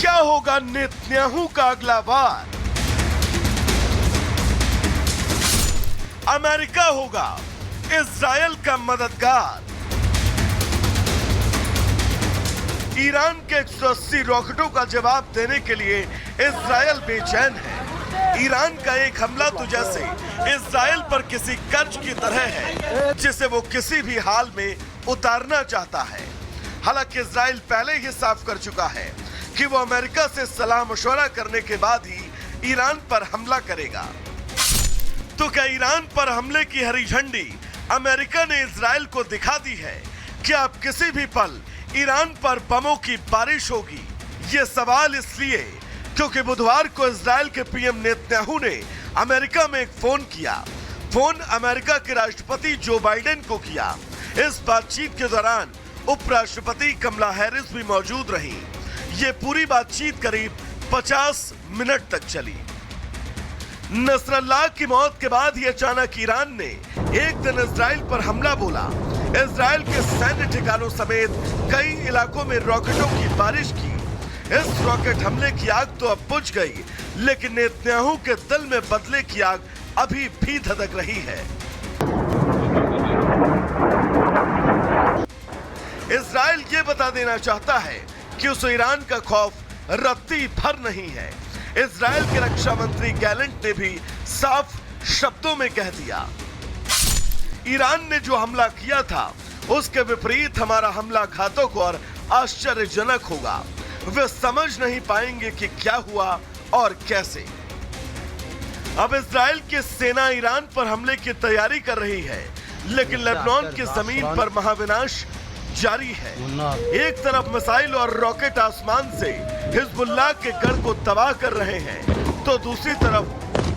क्या होगा नेतन्याहू का अगला वार? अमेरिका होगा इजरायल का मददगार। ईरान के 180 रॉकेटों का जवाब देने के लिए इजरायल बेचैन है। ईरान का एक हमला तो जैसे इजरायल पर किसी कर्ज की तरह है जिसे वो किसी भी हाल में उतारना चाहता है। हालांकि इजरायल पहले ही साफ कर चुका है कि वो अमेरिका से सलाह मशवरा करने के बाद ही ईरान पर हमला करेगा। तो क्या ईरान पर हमले की हरी झंडी अमेरिका ने इजरायल को दिखा दी है कि अब किसी भी पल ईरान पर बमों की बारिश होगी? ये सवाल इसलिए क्योंकि बुधवार को इजरायल के पीएम नेतन्याहू ने अमेरिका में एक फोन किया। फोन अमेरिका के राष्ट्रपति जो बाइडेन को किया। इस बातचीत के दौरान उपराष्ट्रपति कमला हैरिस भी मौजूद रही। ये पूरी बातचीत करीब 50 मिनट तक चली। नसरल्लाह की मौत के बाद ही अचानक ईरान ने एक दिन इजरायल पर हमला बोला। इजरायल के सैन्य ठिकानों समेत कई इलाकों में रॉकेटों की बारिश की। इस रॉकेट हमले की आग तो अब बुझ गई, लेकिन नेतन्याहू के दिल में बदले की आग अभी भी धधक रही है। इजरायल ये बता देना चाहता है कि उस ईरान का खौफ रत्ती भर नहीं है। इजरायल के रक्षा मंत्री गैलेंट ने भी साफ शब्दों में कह दिया, ईरान ने जो हमला किया था उसके विपरीत हमारा हमला घातक और आश्चर्यजनक होगा। वे समझ नहीं पाएंगे कि क्या हुआ और कैसे। अब इजरायल की सेना ईरान पर हमले की तैयारी कर रही है, लेकिन लेबनान की जमीन पर महाविनाश जारी है। एक तरफ मिसाइल और रॉकेट आसमान से हिजबुल्लाह के गढ़ को तबाह कर रहे हैं, तो दूसरी तरफ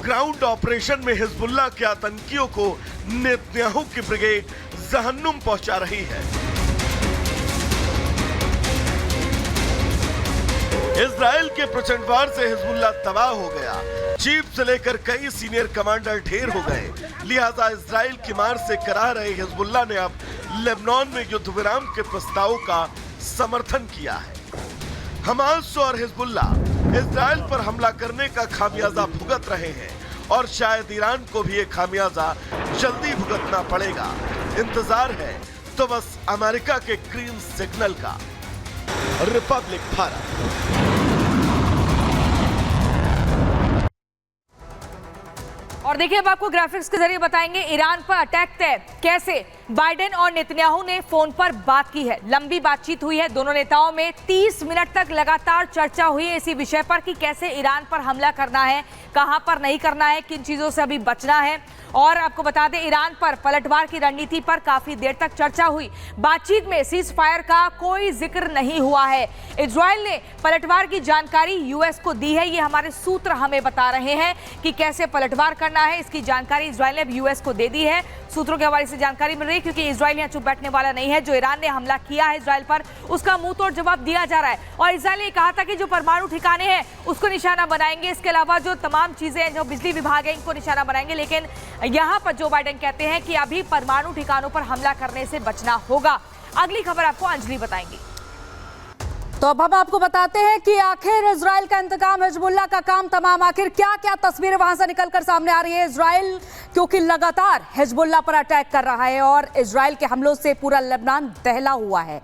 ग्राउंड ऑपरेशन में हिजबुल्लाह के आतंकियों को नेतन्याहू की ब्रिगेड जहन्नुम पहुंचा रही है। इजरायल के प्रचंड वार से हिजबुल्लाह तबाह हो गया। चीफ से लेकर कई सीनियर कमांडर ढेर हो गए। लिहाजा इजरायल की मार से कराह रहे हिजबुल्लाह ने अब लेबनान में युद्ध विराम के प्रस्ताव का समर्थन किया है। हमास और हिजबुल्लाह इजरायल पर हमला करने का खामियाजा भुगत रहे हैं और शायद ईरान को भी एक खामियाजा जल्दी भुगतना पड़ेगा। इंतजार है तो बस अमेरिका के ग्रीन सिग्नल का। रिपब्लिक भारत। और देखिए अब आपको ग्राफिक्स के जरिए बताएंगे ईरान पर अटैक तय कैसे। बाइडेन और नेतन्याहू ने फोन पर बात की है, लंबी बातचीत हुई है। दोनों नेताओं में 30 मिनट तक लगातार चर्चा हुई है इसी विषय पर कि कैसे ईरान पर हमला करना है, कहां पर नहीं करना है, किन चीजों से अभी बचना है। और आपको बता दें ईरान पर पलटवार की रणनीति पर काफी देर तक चर्चा हुई। बातचीत में सीज फायर का कोई जिक्र नहीं हुआ है। इजरायल ने पलटवार की जानकारी यूएस को दी है। ये हमारे सूत्र हमें बता रहे हैं कि कैसे पलटवार करना है, इसकी जानकारी इजरायल ने यूएस को दे दी है। सूत्रों के हवाले से जानकारी मिल रही है क्योंकि इजरायल यहाँ चुप बैठने वाला नहीं है। जो ईरान ने हमला किया है इजरायल पर, उसका मुंह तोड़ जवाब दिया जा रहा है। और इजरायल ने कहा था कि जो परमाणु ठिकाने हैं उसको निशाना बनाएंगे, इसके अलावा जो तमाम चीजें हैं, जो बिजली विभाग है, इनको निशाना बनाएंगे। लेकिन यहाँ पर जो बाइडेन कहते हैं कि अभी परमाणु ठिकानों पर हमला करने से बचना होगा। अगली खबर आपको अंजलि बताएंगी। तो अब हम आपको बताते हैं कि आखिर इजराइल का इंतकाम, हिजबुल्लाह का काम तमाम। आखिर क्या क्या तस्वीरें वहां से निकलकर सामने आ रही है। इजराइल क्योंकि लगातार हिजबुल्लाह पर अटैक कर रहा है और इजराइल के हमलों से पूरा लेबनान दहला हुआ है।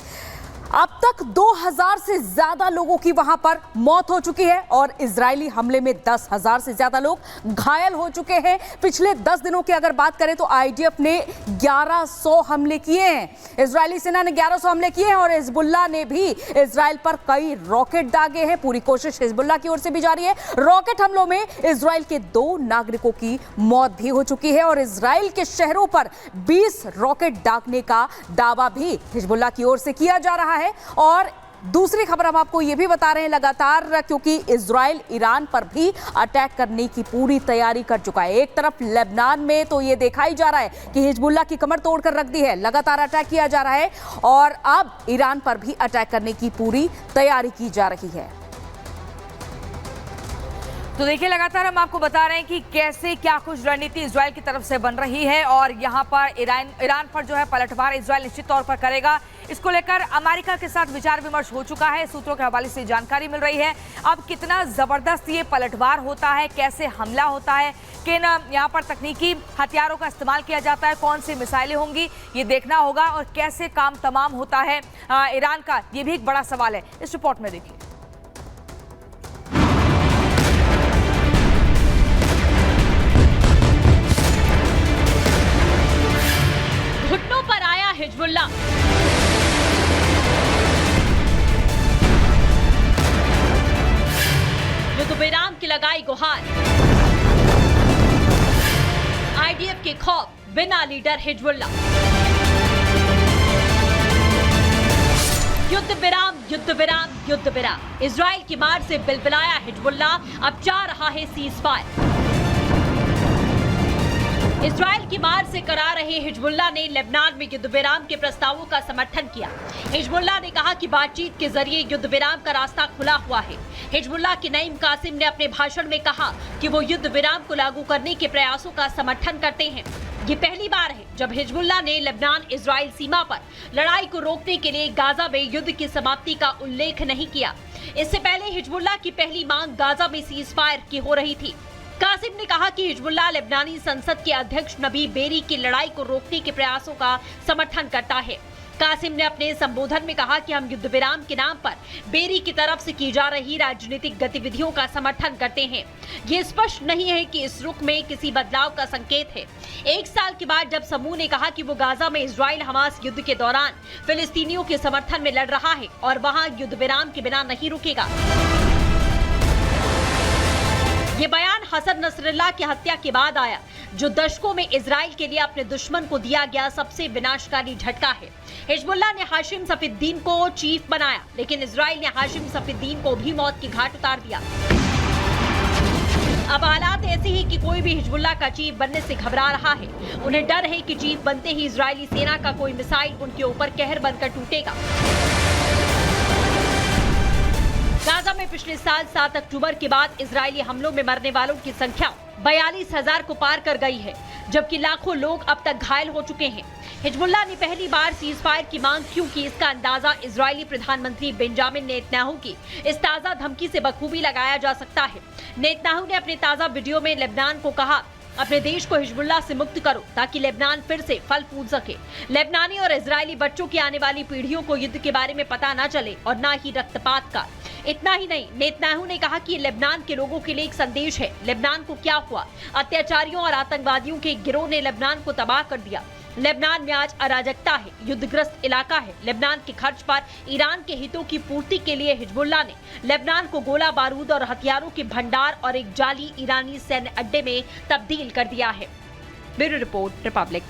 अब तक 2000 से ज्यादा लोगों की वहां पर मौत हो चुकी है और इजरायली हमले में 10,000 से ज्यादा लोग घायल हो चुके हैं। पिछले 10 दिनों की अगर बात करें तो आईडीएफ ने 1100 हमले किए हैं। इजरायली सेना ने 1100 हमले किए हैं और हिजबुल्लाह ने भी इजराइल पर कई रॉकेट दागे हैं। पूरी कोशिश हिजबुल्लाह की ओर से भी जारी है। रॉकेट हमलों में इजराइल के 2 नागरिकों की मौत भी हो चुकी है और इजराइल के शहरों पर 20 रॉकेट दागने का दावा भी हिजबुल्लाह की ओर से किया जा रहा है। और दूसरी खबर हम आपको यह भी बता रहे हैं लगातार, क्योंकि इजराइल ईरान पर भी अटैक करने की पूरी तैयारी कर चुका है। एक तरफ लेबनान में तो ये देखा ही जा रहा है कि हिजबुल्लाह की कमर तोड़कर रख दी है, लगातार अटैक किया जा रहा है और अब ईरान पर भी अटैक करने की पूरी तैयारी की जा रही है। तो देखिए लगातार हम आपको बता रहे हैं कि कैसे क्या कुछ रणनीति इजराइल की तरफ से बन रही है और यहाँ पर ईरान पर जो है पलटवार इजराइल निश्चित तौर पर करेगा। इसको लेकर अमेरिका के साथ विचार विमर्श हो चुका है। सूत्रों के हवाले से जानकारी मिल रही है। अब कितना जबरदस्त ये पलटवार होता है, कैसे हमला होता है, किन यहाँ पर तकनीकी हथियारों का इस्तेमाल किया जाता है, कौन सी मिसाइलें होंगी, ये देखना होगा। और कैसे काम तमाम होता है ईरान का, ये भी एक बड़ा सवाल है। इस रिपोर्ट में देखिए। घुटनों पर आया हिजबुल्लाह। युद्ध विराम की लगाई गुहार। आईडीएफ के खौफ, बिना लीडर हिजबुल्लाह। युद्ध विराम, युद्ध विराम, युद्ध विराम। इजराइल की मार से बिलबिलाया हिजबुल्लाह, अब चाह रहा है सीज फायर। इजराइल की मार से करा रहे हिजबुल्लाह ने लेबनान में युद्ध विराम के प्रस्तावों का समर्थन किया। हिजबुल्लाह ने कहा कि बातचीत के जरिए युद्ध विराम का रास्ता खुला हुआ है। हिजबुल्लाह के नईम कासिम ने अपने भाषण में कहा कि वो युद्ध विराम को लागू करने के प्रयासों का समर्थन करते हैं। ये पहली बार है जब हिजबुल्लाह ने लेबनान इजराइल सीमा पर लड़ाई को रोकने के लिए गाजा में युद्ध की समाप्ति का उल्लेख नहीं किया। इससे पहले हिजबुल्लाह की पहली मांग गाजा में सीज फायर की हो रही थी। कासिम ने कहा कि हिजबुल्लाह लेबनानी संसद के अध्यक्ष नबी बेरी की लड़ाई को रोकने के प्रयासों का समर्थन करता है। कासिम ने अपने संबोधन में कहा कि हम युद्ध विराम के नाम पर बेरी की तरफ से की जा रही राजनीतिक गतिविधियों का समर्थन करते हैं। ये स्पष्ट नहीं है कि इस रुख में किसी बदलाव का संकेत है। एक साल के बाद जब समूह ने कहा कि वो गाजा में इजराइल हमास युद्ध के दौरान फिलिस्तीनियों के समर्थन में लड़ रहा है और वहां युद्ध विराम के बिना नहीं रुकेगा। ये बयान हसन नसरल्लाह की हत्या के बाद आया, जो दशकों में इजराइल के लिए अपने दुश्मन को दिया गया सबसे विनाशकारी झटका है। हिजबुल्लाह ने हाशिम सफीद्दीन को चीफ बनाया, लेकिन इजराइल ने हाशिम सफीद्दीन को भी मौत की घाट उतार दिया। अब हालात ऐसे ही कि कोई भी हिजबुल्लाह का चीफ बनने से घबरा रहा है। उन्हें डर है कि चीफ बनते ही इजरायली सेना का कोई मिसाइल उनके ऊपर कहर बनकर टूटेगा। गाजा में पिछले साल 7 अक्टूबर के बाद इजरायली हमलों में मरने वालों की संख्या 42,000 को पार कर गई है, जबकि लाखों लोग अब तक घायल हो चुके हैं। हिजबुल्लाह ने पहली बार सीज फायर की मांग क्यों की, इसका अंदाजा इजरायली प्रधानमंत्री बेंजामिन नेतन्याहू की इस ताजा धमकी से बखूबी लगाया जा सकता है। नेतन्याहू ने अपने ताजा वीडियो में लेबनान को कहा, अपने देश को हिजबुल्लाह से मुक्त करो ताकि लेबनान फिर से फल फूल सके। लेबनानी और इजरायली बच्चों की आने वाली पीढ़ियों को युद्ध के बारे में पता न चले और न ही रक्तपात का। इतना ही नहीं, नेतन्याहू ने कहा कि लेबनान के लोगों के लिए एक संदेश है। लेबनान को क्या हुआ? अत्याचारियों और आतंकवादियों के गिरोह ने लेबनान को तबाह कर दिया। लेबनान में आज अराजकता है, युद्धग्रस्त इलाका है। लेबनान के खर्च पर ईरान के हितों की पूर्ति के लिए हिजबुल्लाह ने लेबनान को गोला बारूद और हथियारों के भंडार और एक जाली ईरानी सैन्य अड्डे में तब्दील कर दिया है। Bureau report, Republic.